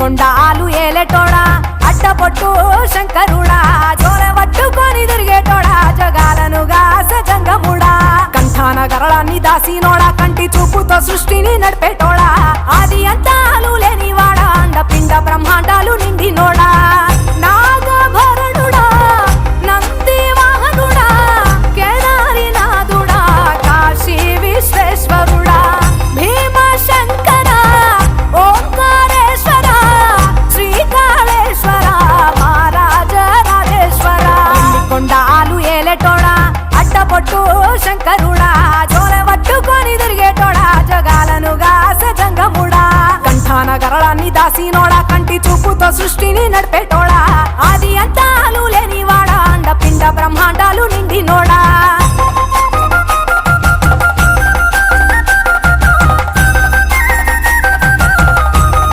కొండాలు ఏలేటోడా అడ్డపొట్టు శంకరుడా జోల పట్టుకొని తిరిగేటోడా జగాలను గాస జంగముడా కంఠాన గరళాన్ని దాసినోడా కంటి చూపుతో సృష్టిని నడిపేటోడా ఆది అంతాలు లేనివాడా అండపిండ బ్రహ్మాండాలు నిండినోడా నాగభరణుడా నంది వాహనుడా కేదారినాథుడా కాశీ విశ్వేశ్వరుడా భీమ శంకర ఓంకారేశ్వర శ్రీకాళేశ్వర మహారాజ రాజేశ్వర కొండాలు ఏలేటోడా అడ్డపొట్టు శంకరుడా జోల పట్టుకొని తిరిగేటోడా జగాలను గాస జంగముడా కంఠాన గరళాన్ని దాసినోడా కంటి చూపుతో సృష్టిని నడిపేటోడా ఆది అంతాలు లేనివాడా అండపిండ బ్రహ్మాండాలు నిండినోడా